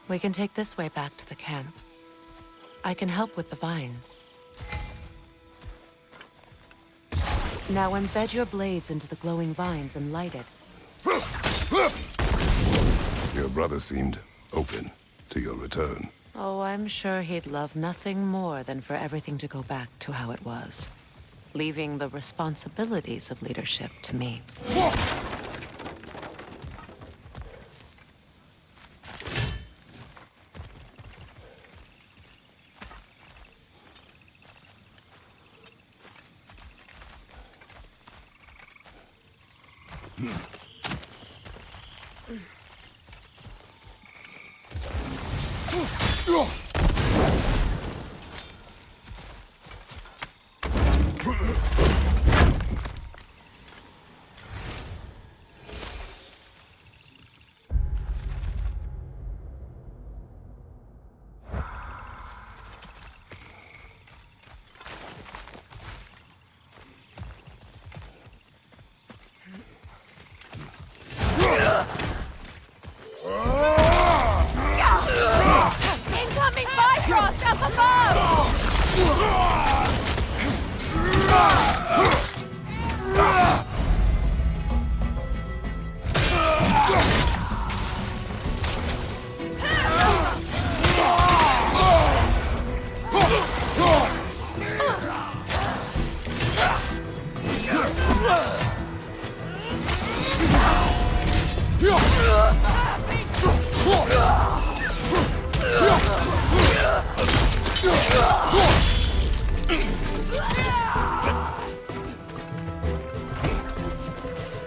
We can take this way back to the camp. I can help with the vines. Now embed your blades into the glowing vines and light it. Your brother seemed open to your return. Oh, I'm sure he'd love nothing more than for everything to go back to how it was, leaving the responsibilities of leadership to me. Incoming Bifrost up above!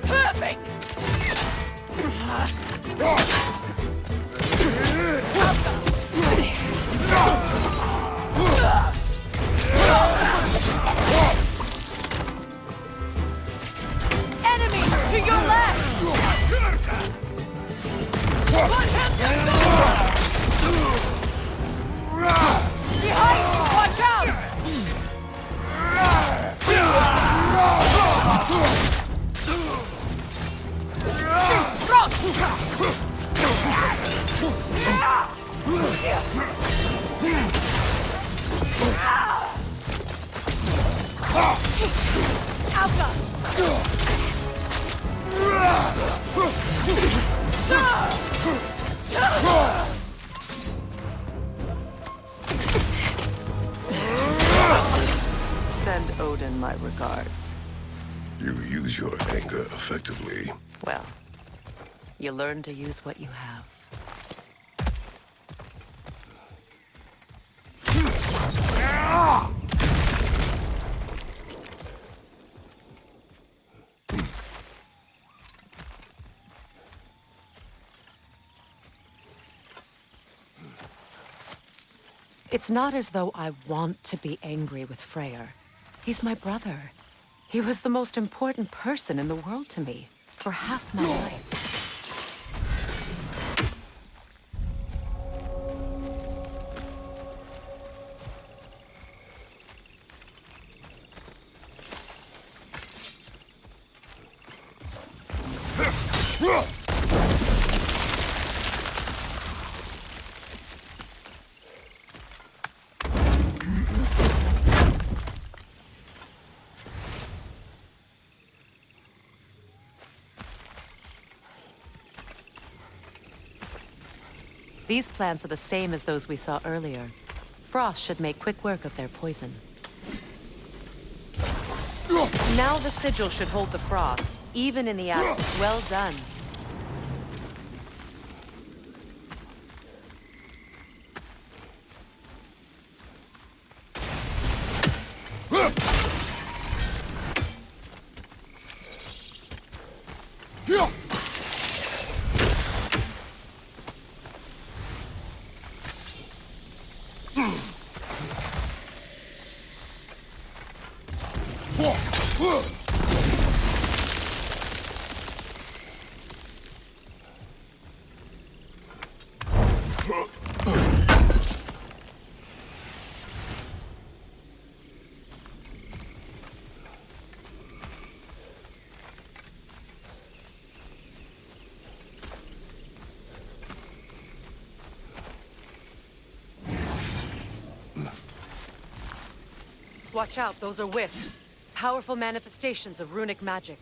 Perfect! Enemy to your left! Put him to behind you! Watch out! Send Odin my regards. You use your anger effectively. Well, you learn to use what you have. It's not as though I want to be angry with Freyr. He's my brother. He was the most important person in the world to me for half my life. These plants are the same as those we saw earlier. Frost should make quick work of their poison. Now the sigil should hold the frost, even in the absence. Well done. Watch out, those are wisps. Powerful manifestations of runic magic.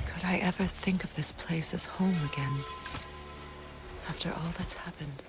Could I ever think of this place as home again? After all that's happened.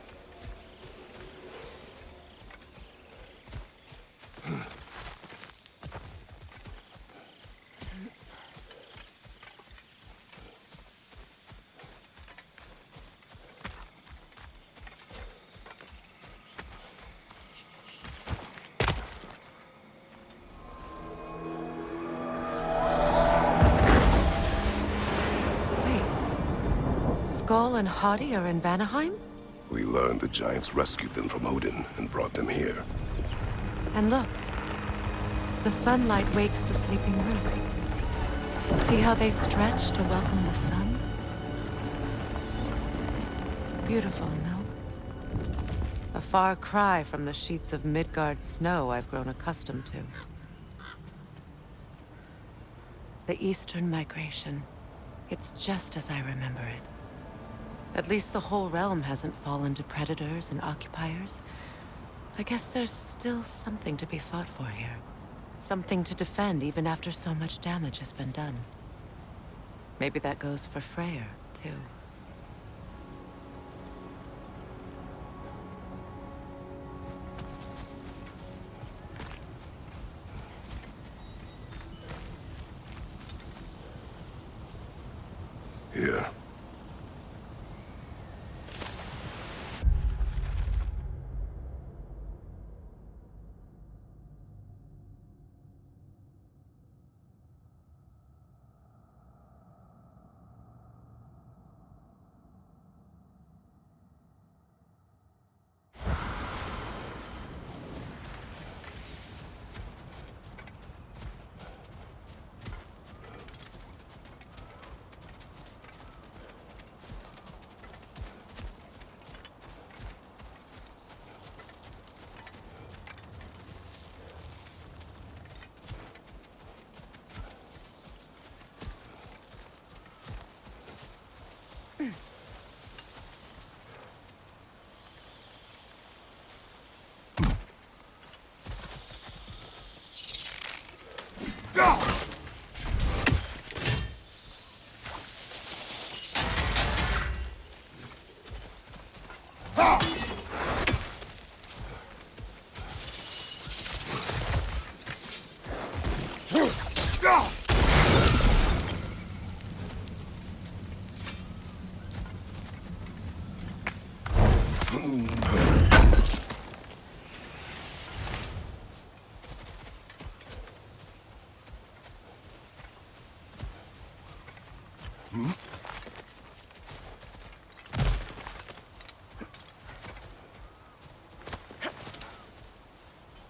Skull and Hadi are in Vanaheim? We learned the giants rescued them from Odin and brought them here. And look. The sunlight wakes the sleeping roots. See how they stretch to welcome the sun? Beautiful, no? A far cry from the sheets of Midgard snow I've grown accustomed to. The Eastern Migration. It's just as I remember it. At least the whole realm hasn't fallen to predators and occupiers. I guess there's still something to be fought for here. Something to defend even after so much damage has been done. Maybe that goes for Freyr, too. Here.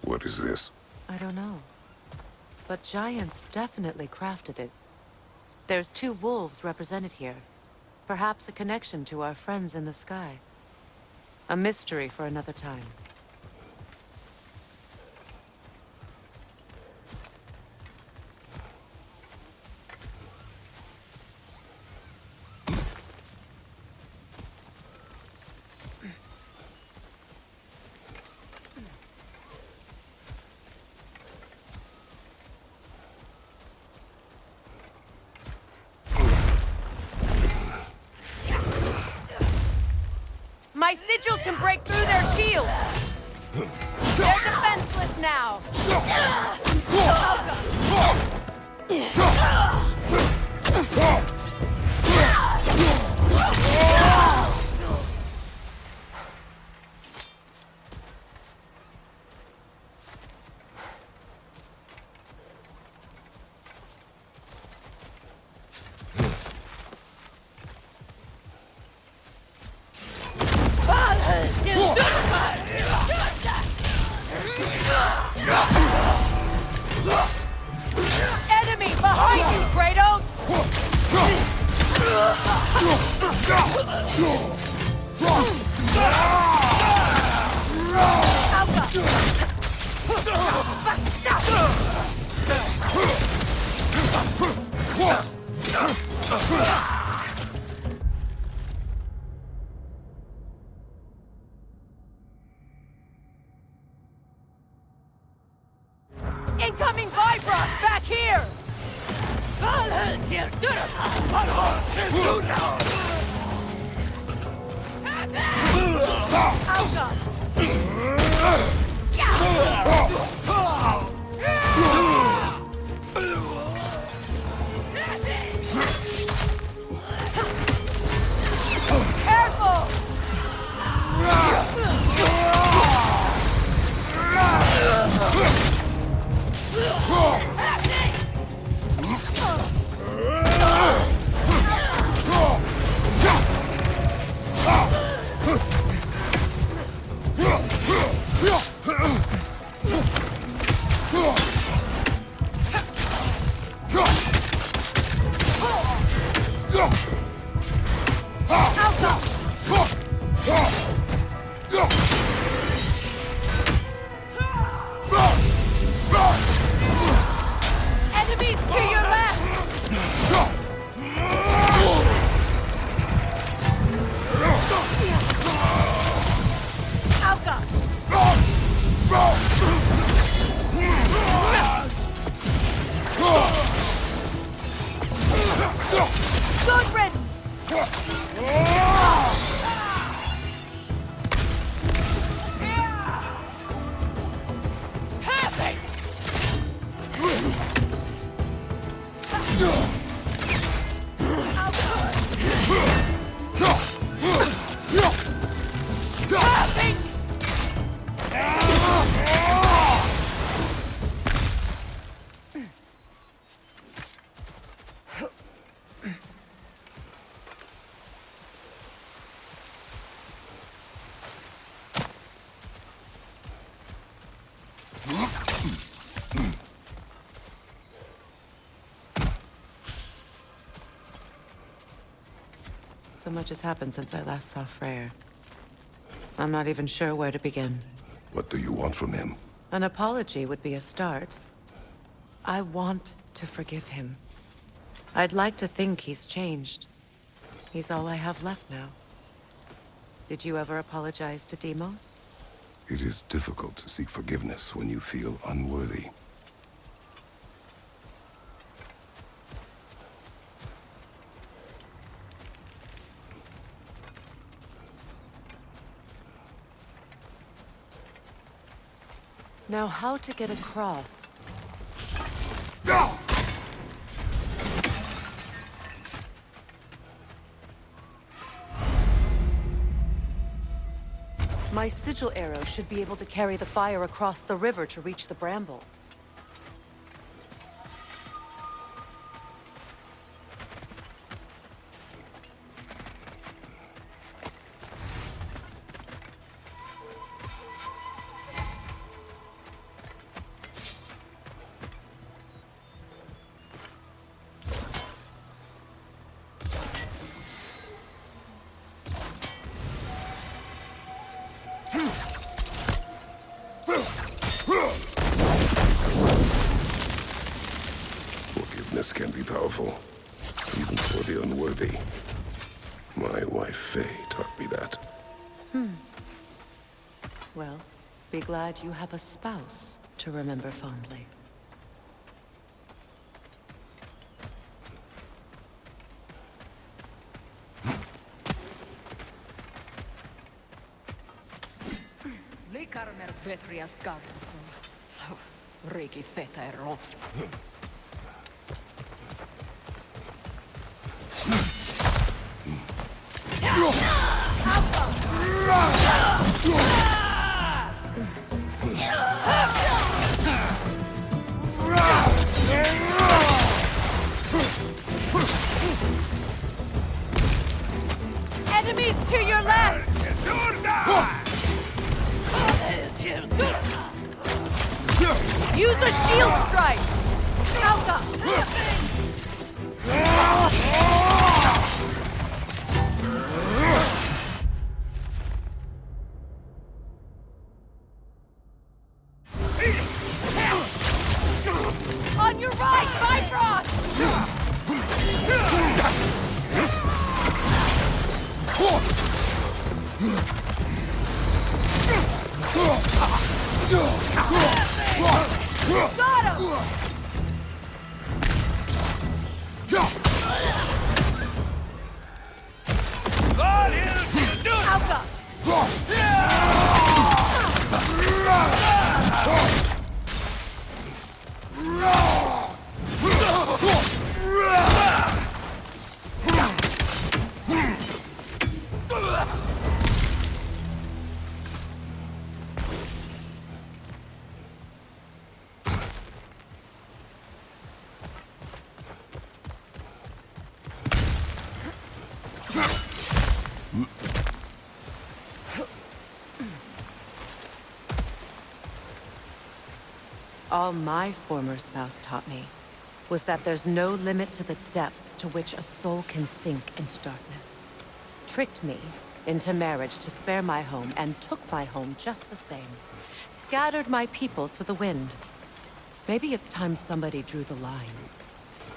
What is this? I don't know. But giants definitely crafted it. There's 2 wolves represented here. Perhaps a connection to our friends in the sky. A mystery for another time. My sigils can break through their shields! They're defenseless now! Incoming Vibra! Back here! Careful! Enemies to your left! Alka! Good riddance! So much has happened since I last saw Freyr. I'm not even sure where to begin. What do you want from him? An apology would be a start. I want to forgive him. I'd like to think he's changed. He's all I have left now. Did you ever apologize to Deimos? It is difficult to seek forgiveness when you feel unworthy. Now, how to get across? My sigil arrow should be able to carry the fire across the river to reach the bramble. Forgiveness can be powerful, even for the unworthy. My wife Faye taught me that. Well, be glad you have a spouse to remember fondly. Likarmer Petrias Gardenson. Riki feta ero. Enemies to your left! Use a shield strike! Alka! All my former spouse taught me was that there's no limit to the depths to which a soul can sink into darkness. Tricked me into marriage to spare my home and took my home just the same. Scattered my people to the wind. Maybe it's time somebody drew the line.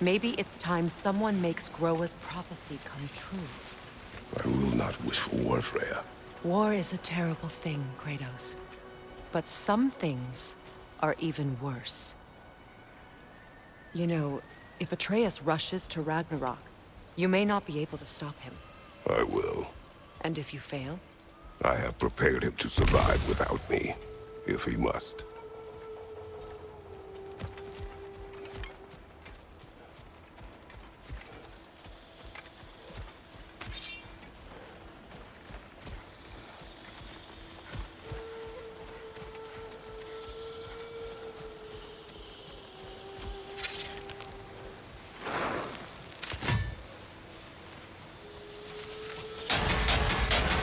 Maybe it's time someone makes Groa's prophecy come true. I will not wish for war, Freya. War is a terrible thing, Kratos. But some things are even worse. You know, if Atreus rushes to Ragnarok, you may not be able to stop him. I will. And if you fail? I have prepared him to survive without me, if he must.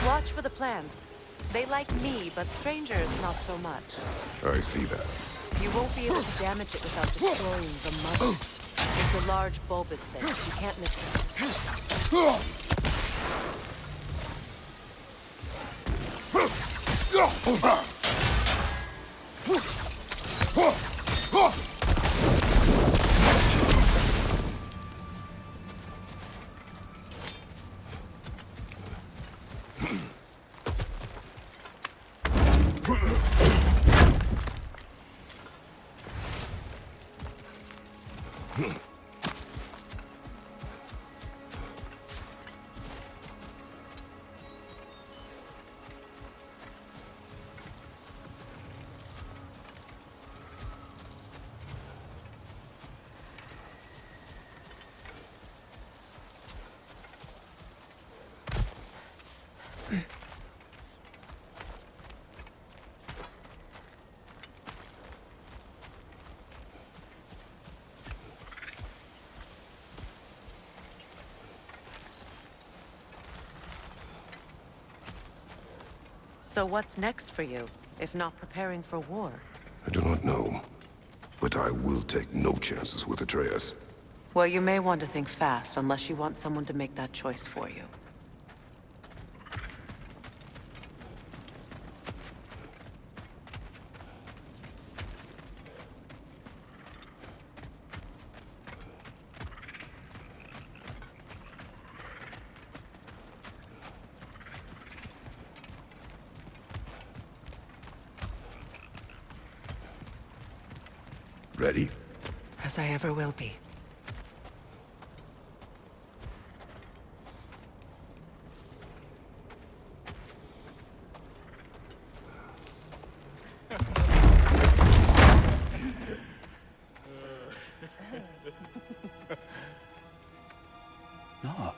Watch for the plants. They like me, but strangers not so much. I see that. You won't be able to damage it without destroying the mother. It's a large bulbous thing. You can't miss it. So what's next for you, if not preparing for war? I do not know, but I will take no chances with Atreus. Well, you may want to think fast, unless you want someone to make that choice for you. Ready? As I ever will be. No.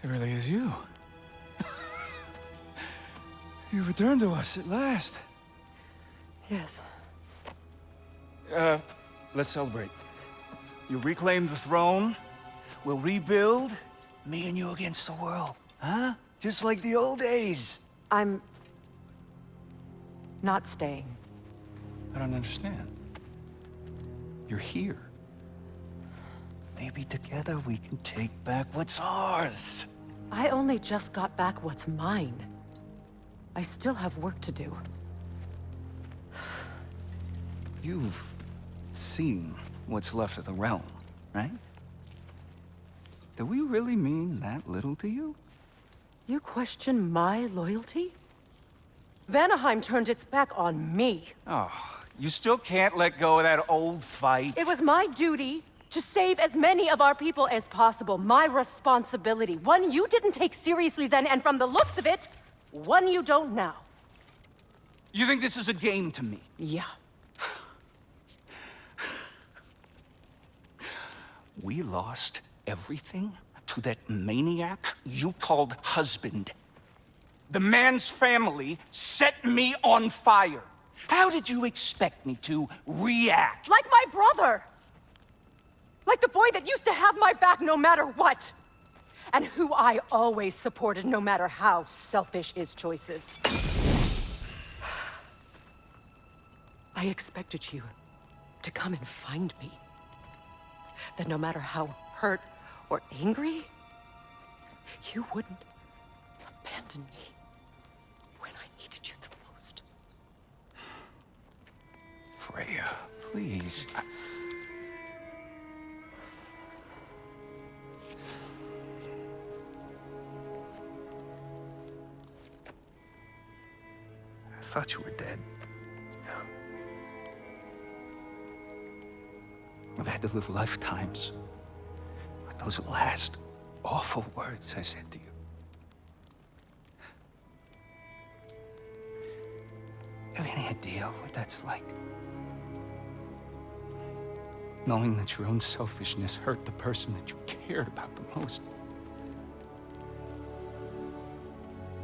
It really is you. You returned to us at last. Yes. Let's celebrate. You reclaim the throne. We'll rebuild. Me and you against the world. Huh? Just like the old days. I'm... not staying. I don't understand. You're here. Maybe together we can take back what's ours. I only just got back what's mine. I still have work to do. You've seen what's left of the realm, right? Do we really mean that little to you? You question my loyalty? Vanaheim turned its back on me. Oh, you still can't let go of that old fight? It was my duty to save as many of our people as possible. My responsibility. One you didn't take seriously then, and from the looks of it, one you don't now. You think this is a game to me? Yeah. We lost everything to that maniac you called husband. The man's family set me on fire. How did you expect me to react? Like my brother! Like the boy that used to have my back no matter what. And who I always supported no matter how selfish his choices. I expected you to come and find me. That no matter how hurt or angry, you wouldn't abandon me when I needed you the most. Freya, please. I thought you were dead. I've had to live lifetimes with those last awful words I said to you. Have any idea what that's like? Knowing that your own selfishness hurt the person that you cared about the most.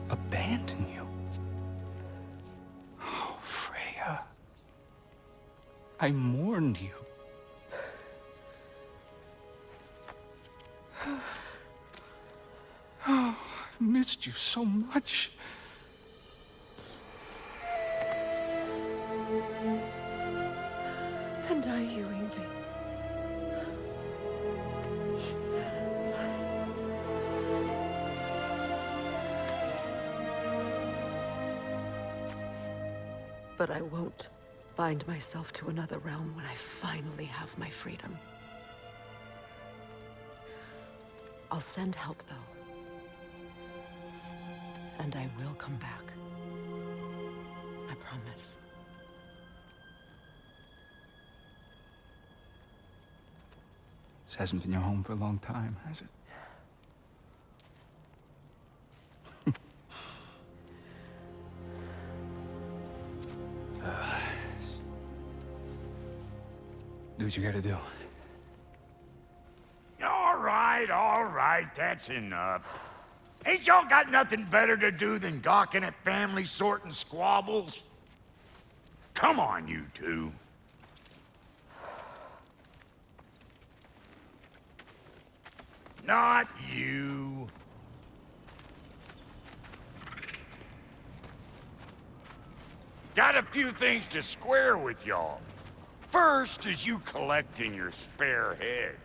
Abandon you. Oh, Freya. I mourned you. Oh, I've missed you so much. And are you, Yngvi? But I won't bind myself to another realm when I finally have my freedom. I'll send help, though. And I will come back. I promise. This hasn't been your home for a long time, has it? Do what you gotta do. All right, that's enough. Ain't y'all got nothing better to do than gawking at family sorting squabbles? Come on, you two. Not you. Got a few things to square with y'all. First is you collecting your spare heads.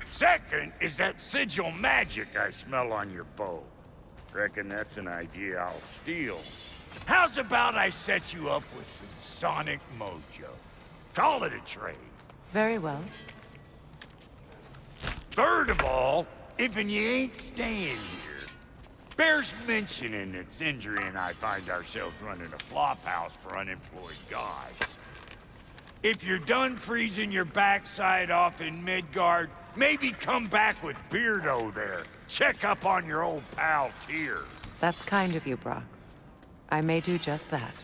Second is that sigil magic I smell on your bow. Reckon that's an idea I'll steal. How's about I set you up with some sonic mojo? Call it a trade. Very well. Third of all, if you ain't staying here, bears mentioning that Sindri and I find ourselves running a flop house for unemployed gods. If you're done freezing your backside off in Midgard, maybe come back with Beardo there. Check up on your old pal Tyr. That's kind of you, Brock. I may do just that.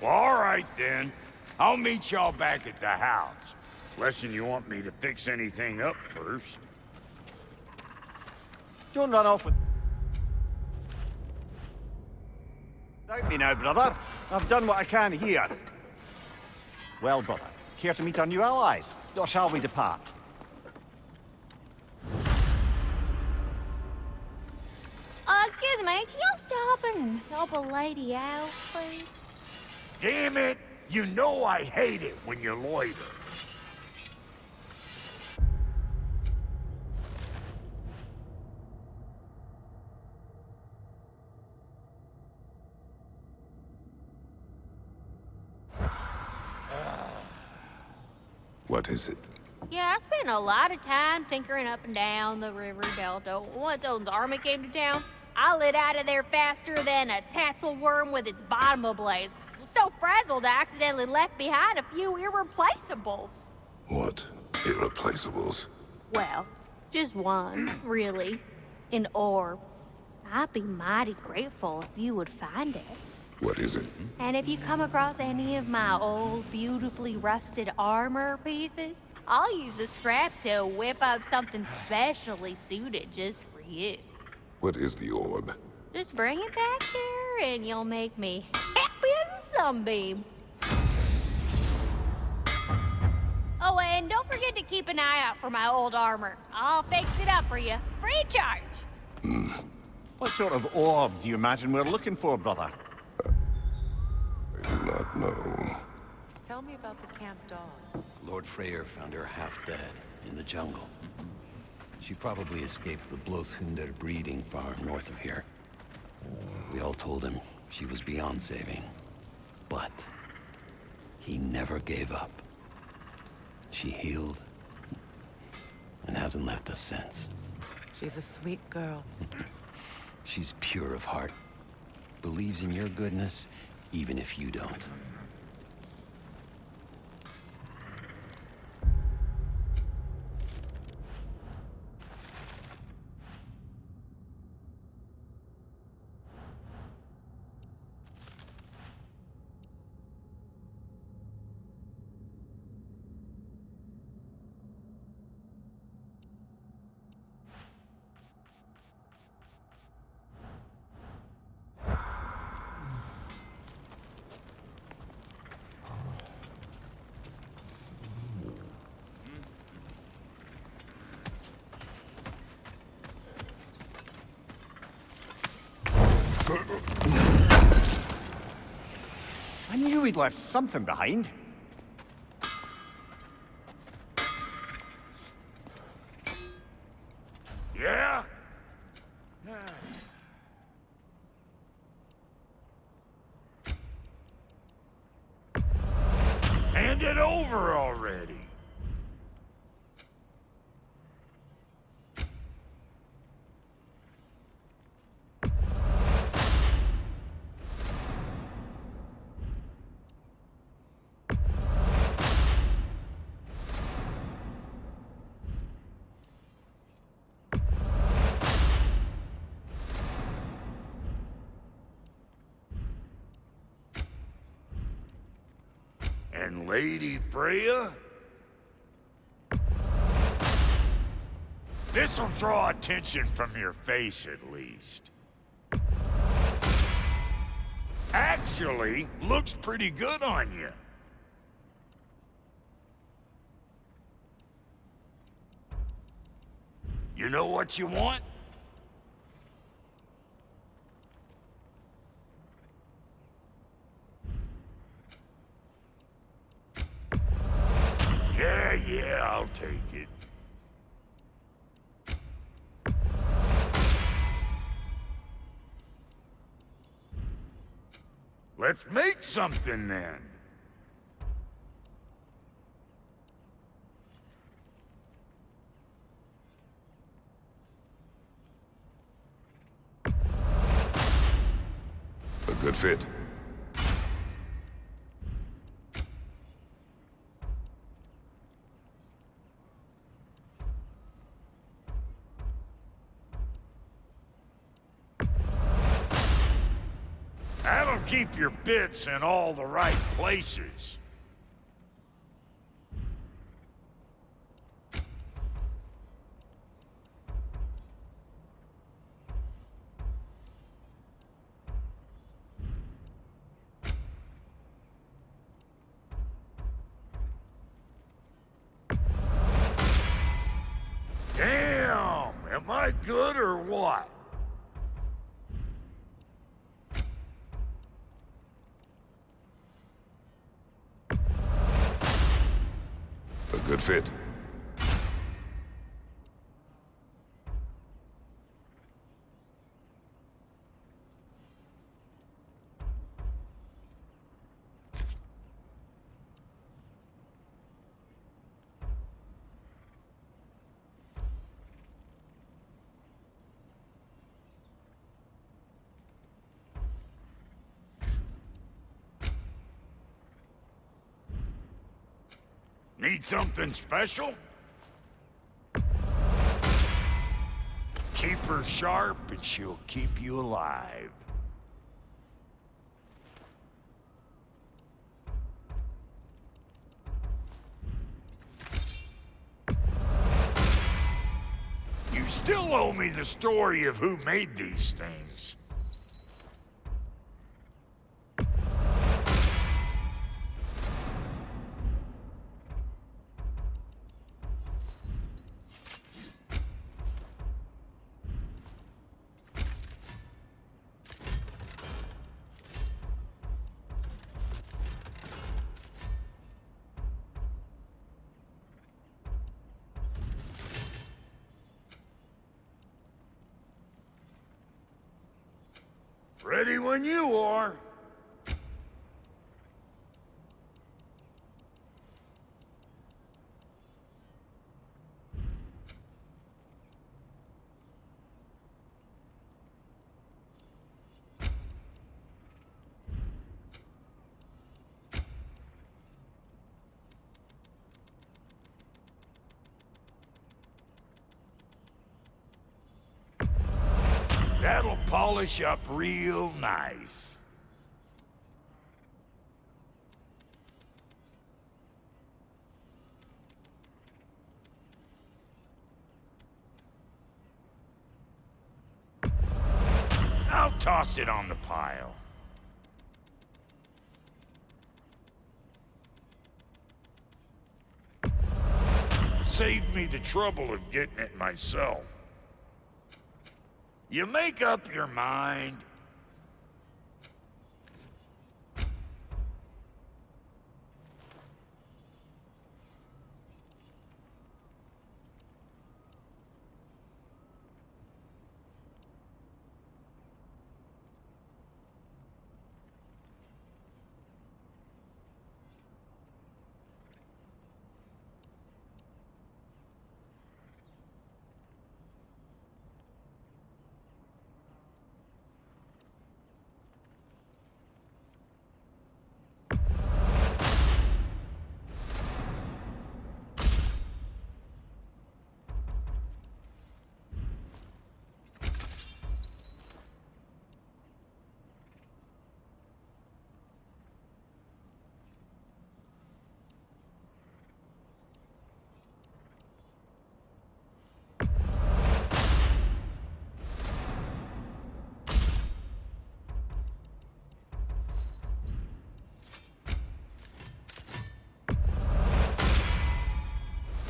Well, all right then. I'll meet y'all back at the house. Unless you want me to fix anything up first. Don't run off with... Doubt me now, brother. I've done what I can here. Well, brother, care to meet our new allies? Or shall we depart? Excuse me, can y'all stop and help a lady out, please? Damn it! You know I hate it when you loiter. What is it? Yeah, I spent a lot of time tinkering up and down the river delta. Once Odin's army came to town, I lit out of there faster than a tassel worm with its bottom ablaze. So frazzled, I accidentally left behind a few irreplaceables. What irreplaceables? Well, just one, really. An orb. I'd be mighty grateful if you would find it. What is it? And if you come across any of my old, beautifully rusted armor pieces, I'll use the scrap to whip up something specially suited just for you. What is the orb? Just bring it back here and you'll make me happy as a sunbeam. Oh, and don't forget to keep an eye out for my old armor. I'll fix it up for you. Free charge. What sort of orb do you imagine we're looking for, brother? I do not know. Tell me about the camp dog. Lord Freyr found her half dead in the jungle. She probably escaped the Blothunder breeding farm north of here. We all told him she was beyond saving. But he never gave up. She healed and hasn't left us since. She's a sweet girl. She's pure of heart. Believes in your goodness, even if you don't. I knew he'd left something behind. Yeah? Hand it over already. And Lady Freya? This'll draw attention from your face, at least. Actually, looks pretty good on you. You know what you want? Yeah, I'll take it. Let's make something then. A good fit. That'll keep your bits in all the right places. Damn! Am I good or what? A good fit. Need something special? Keep her sharp and she'll keep you alive. You still owe me the story of who made these things. Ready when you are. That'll polish up real nice. I'll toss it on the pile. Saved me the trouble of getting it myself. You make up your mind.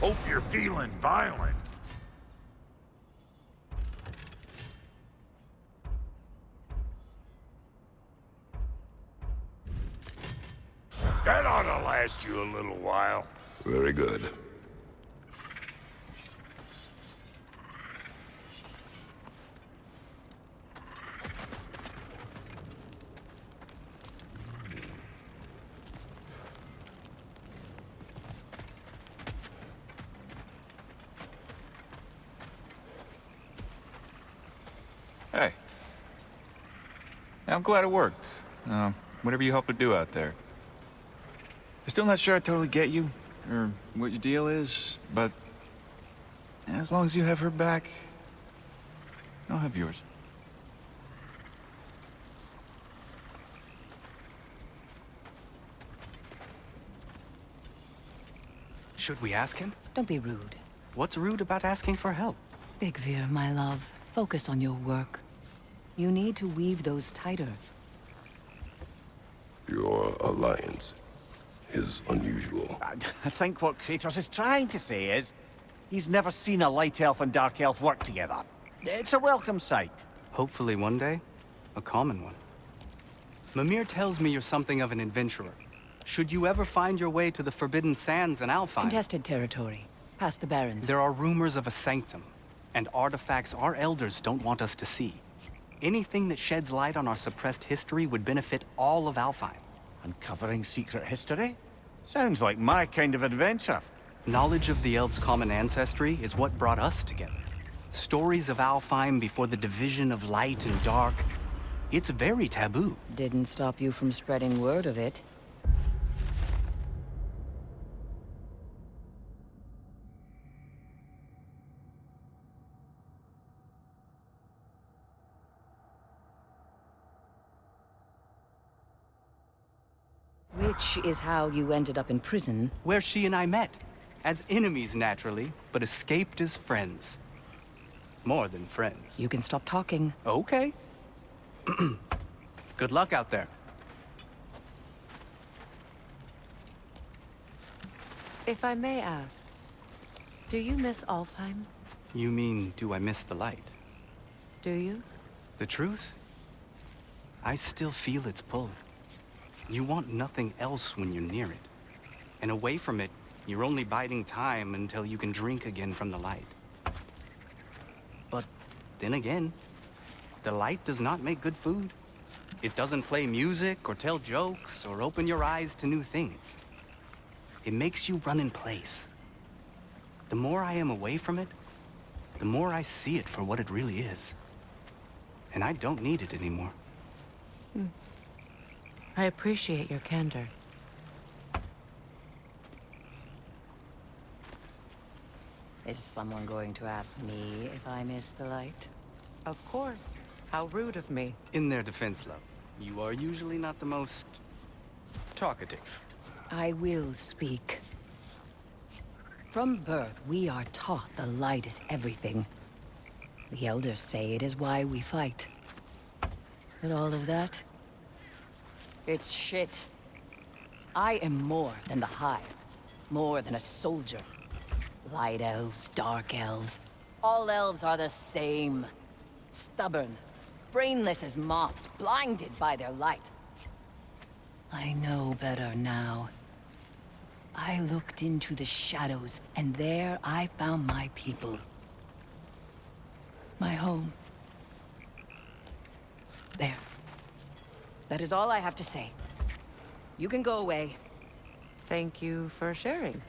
Hope you're feeling violent. That ought to last you a little while. Very good. Hey. I'm glad it worked. Whatever you hope to do out there. I'm still not sure I totally get you, or what your deal is, but as long as you have her back, I'll have yours. Should we ask him? Don't be rude. What's rude about asking for help? Big Veer, my love, focus on your work. You need to weave those tighter. Your alliance is unusual. I think what Kratos is trying to say is, he's never seen a light elf and dark elf work together. It's a welcome sight. Hopefully one day, a common one. Mimir tells me you're something of an adventurer. Should you ever find your way to the Forbidden Sands in Alfheim... Contested territory. Past the Barrens. There are rumors of a sanctum, and artifacts our elders don't want us to see. Anything that sheds light on our suppressed history would benefit all of Alfheim. Uncovering secret history? Sounds like my kind of adventure. Knowledge of the elves' common ancestry is what brought us together. Stories of Alfheim before the division of light and dark. It's very taboo. Didn't stop you from spreading word of it. Which is how you ended up in prison. Where she and I met. As enemies, naturally, but escaped as friends. More than friends. You can stop talking. Okay. Good luck out there. If I may ask, do you miss Alfheim? You mean, do I miss the light? Do you? The truth? I still feel its pull. You want nothing else when you're near it. And away from it, you're only biding time until you can drink again from the light. But then again, the light does not make good food. It doesn't play music or tell jokes or open your eyes to new things. It makes you run in place. The more I am away from it, the more I see it for what it really is. And I don't need it anymore. I appreciate your candor. Is someone going to ask me if I miss the light? Of course. How rude of me. In their defense, love, you are usually not the most talkative. I will speak. From birth, we are taught the light is everything. The elders say it is why we fight. But all of that? It's shit. I am more than the Hive. More than a soldier. Light elves, dark elves. All elves are the same. Stubborn. Brainless as moths, blinded by their light. I know better now. I looked into the shadows, and there I found my people. My home. There. That is all I have to say. You can go away. Thank you for sharing.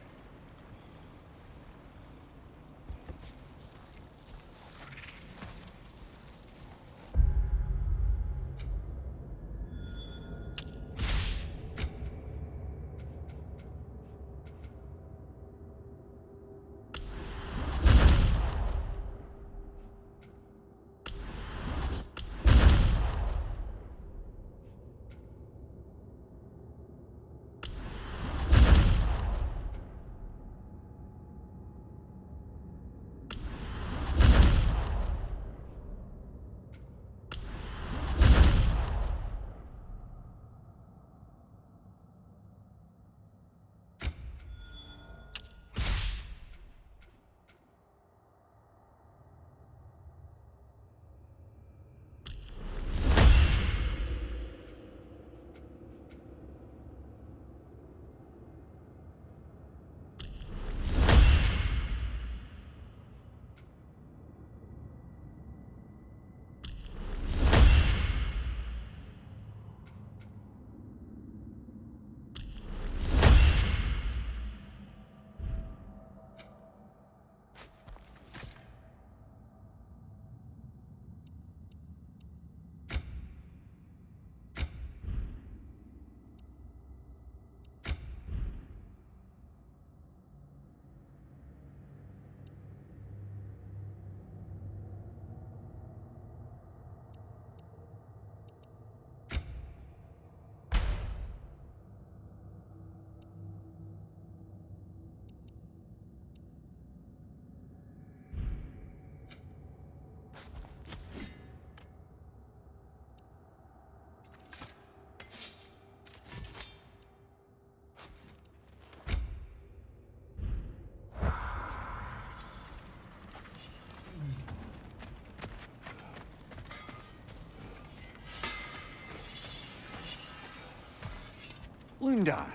Lunda,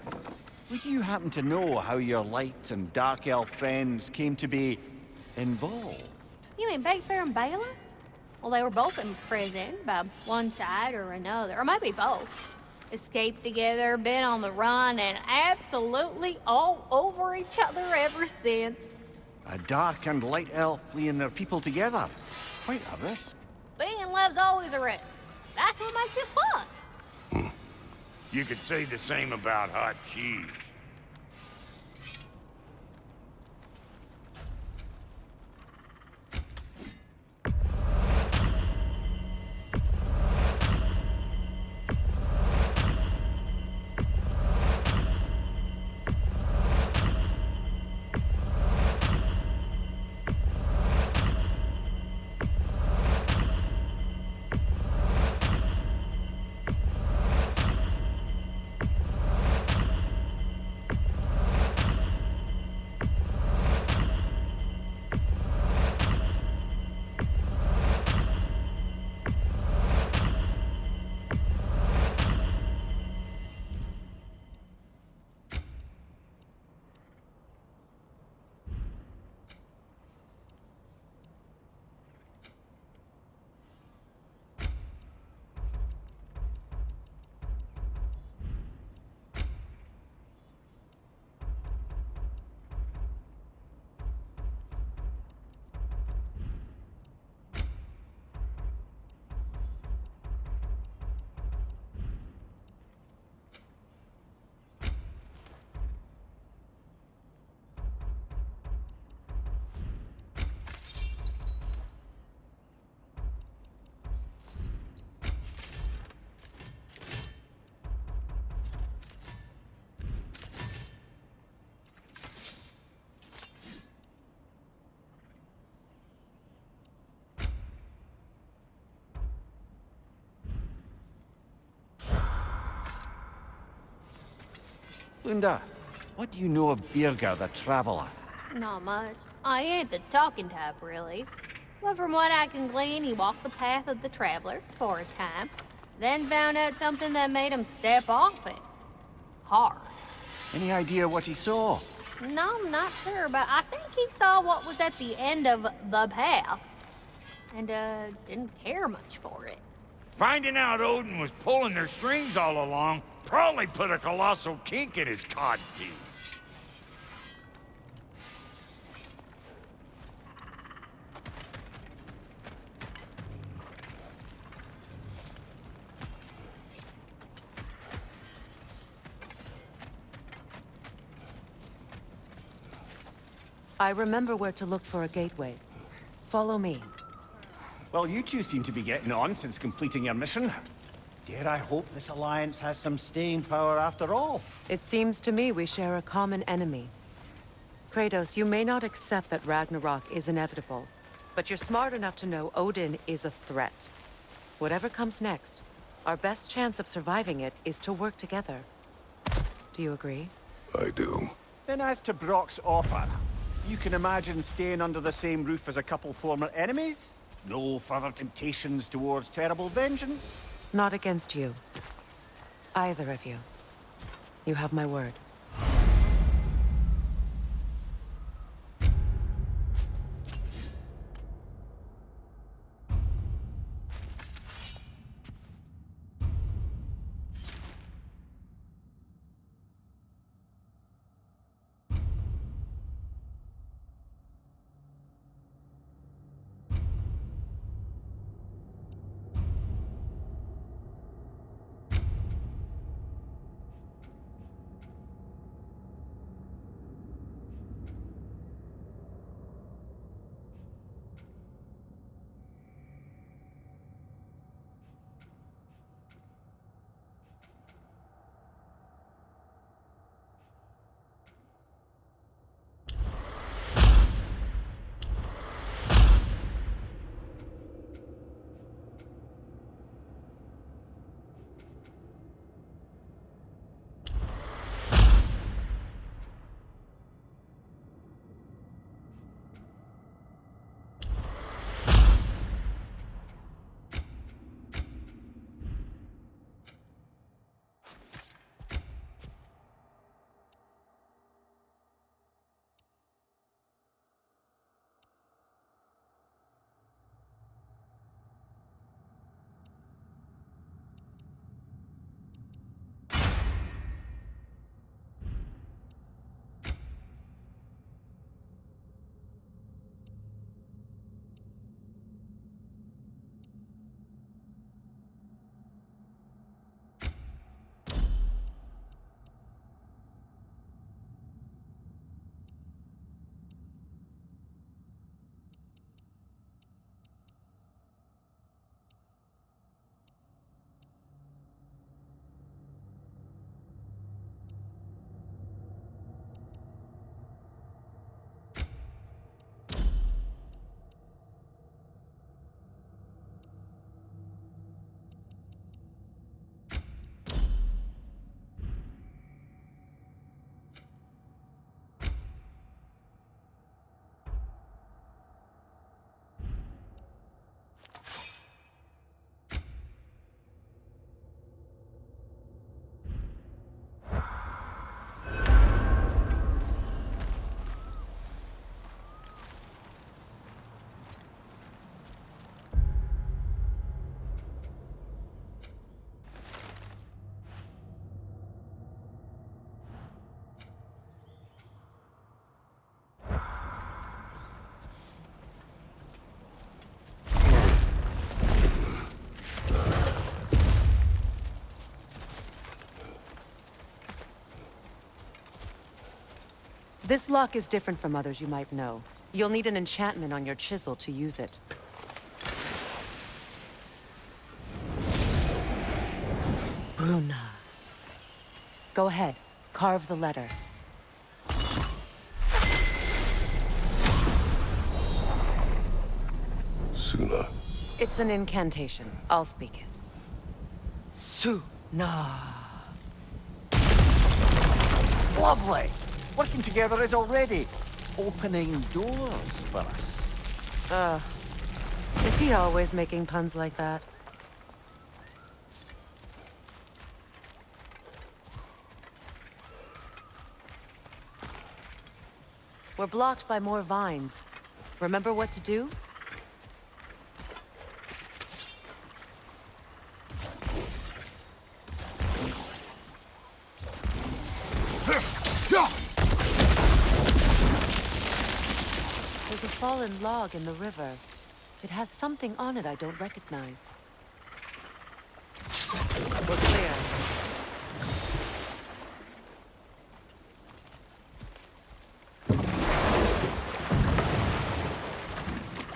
would you happen to know how your light and dark elf friends came to be involved? You mean Big Bear and Bela? Well, they were both in prison by one side or another, or maybe both. Escaped together, been on the run, and absolutely all over each other ever since. A dark and light elf fleeing their people together. Quite a risk. Being in love's always a risk. That's what makes it fun. You could say the same about hot cheese. Lunda, what do you know of Birger the Traveler? Not much. I ain't the talking type, really. But from what I can glean, he walked the path of the traveler for a time, then found out something that made him step off it. Hard. Any idea what he saw? No, I'm not sure, but I think he saw what was at the end of the path. And, didn't care much for it. Finding out Odin was pulling their strings all along probably put a colossal kink in his codpiece. I remember where to look for a gateway. Follow me. Well, you two seem to be getting on since completing your mission. Dare I hope this alliance has some staying power after all? It seems to me we share a common enemy. Kratos, you may not accept that Ragnarok is inevitable, but you're smart enough to know Odin is a threat. Whatever comes next, our best chance of surviving it is to work together. Do you agree? I do. Then as to Brock's offer, you can imagine staying under the same roof as a couple former enemies? No further temptations towards terrible vengeance? Not against you. Either of you. You have my word. This lock is different from others you might know. You'll need an enchantment on your chisel to use it. Bruna. Go ahead. Carve the letter. Suna. It's an incantation. I'll speak it. Suna. Lovely! Working together is already opening doors for us. Is he always making puns like that? We're blocked by more vines. Remember what to do? There's a fallen log in the river. It has something on it I don't recognize. We're clear.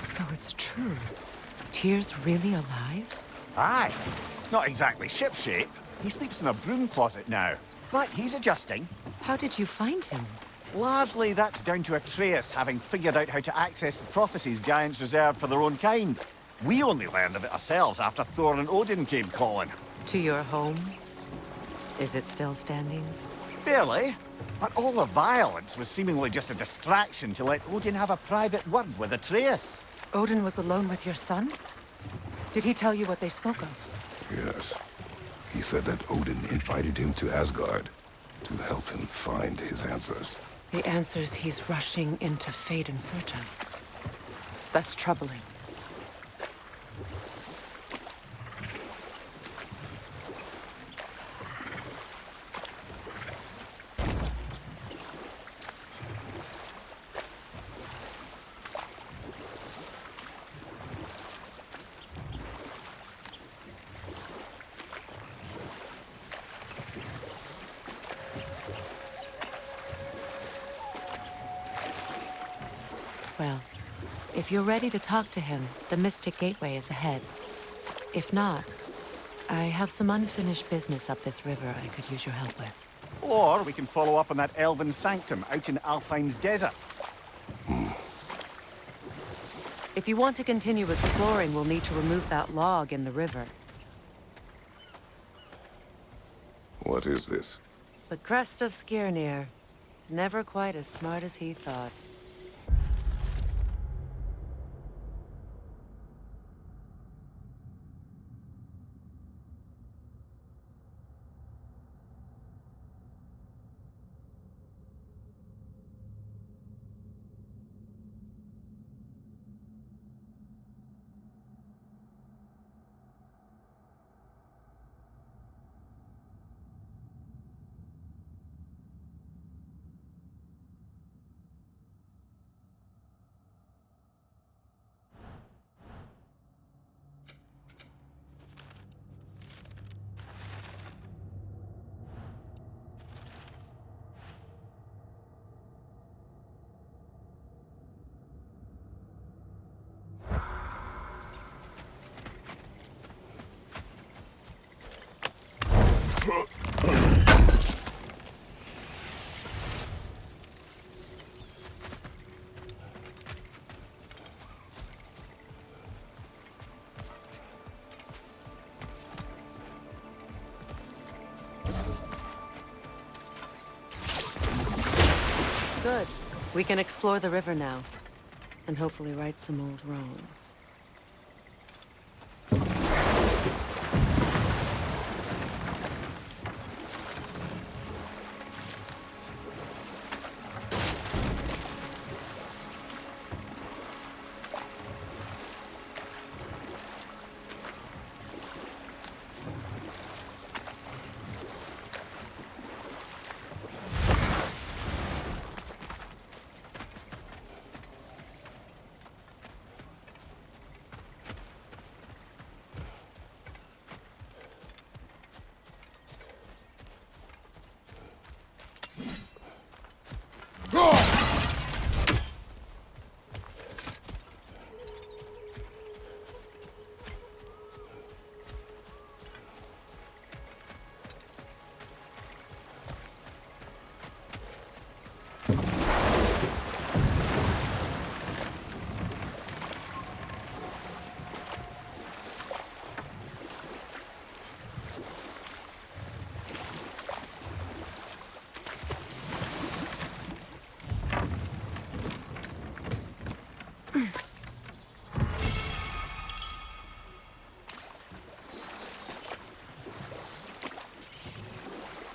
So it's true. Tyr's really alive? Aye. Not exactly shipshape. He sleeps in a broom closet now. But he's adjusting. How did you find him? Largely, that's down to Atreus having figured out how to access the prophecies giants reserved for their own kind. We only learned of it ourselves after Thor and Odin came calling. To your home? Is it still standing? Barely. But all the violence was seemingly just a distraction to let Odin have a private word with Atreus. Odin was alone with your son? Did he tell you what they spoke of? Yes. He said that Odin invited him to Asgard to help him find his answers. The answers he's rushing into fate in search of. That's troubling. Well, if you're ready to talk to him, the Mystic Gateway is ahead. If not, I have some unfinished business up this river I could use your help with. Or we can follow up on that elven sanctum out in Alfheim's desert. If you want to continue exploring, we'll need to remove that log in the river. What is this? The crest of Skirnir. Never quite as smart as he thought. Good. We can explore the river now, and hopefully right some old wrongs.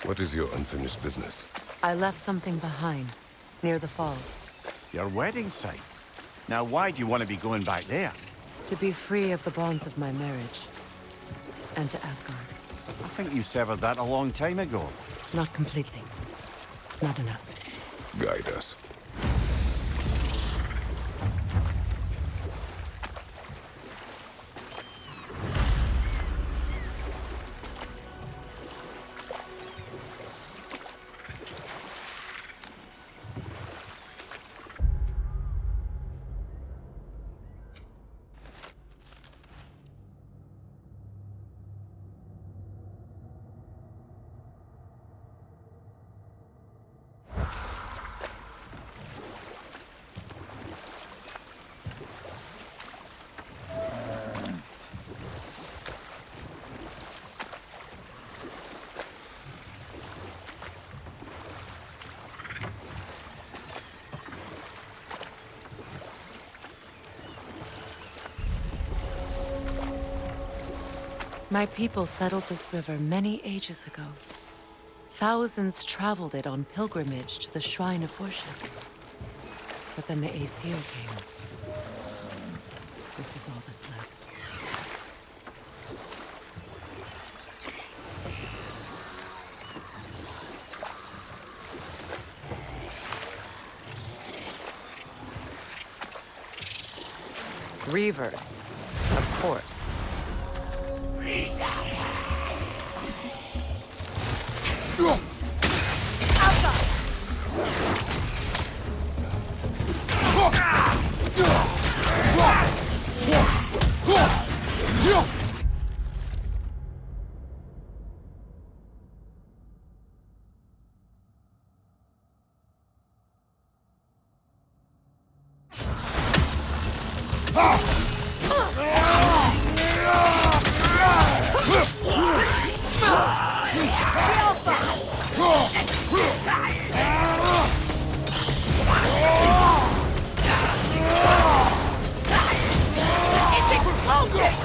What is your unfinished business? I left something behind, near the falls. Your wedding site. Now, why do you want to be going back there? To be free of the bonds of my marriage. And to Asgard. I think you severed that a long time ago. Not completely. Not enough. Guide us. My people settled this river many ages ago. Thousands traveled it on pilgrimage to the shrine of worship. But then the Aesir came. This is all that's left. Reavers, of course.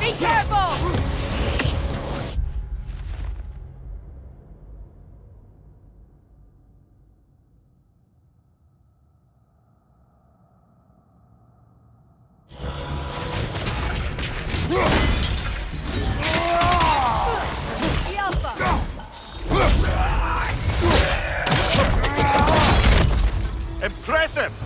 Be careful! Impressive!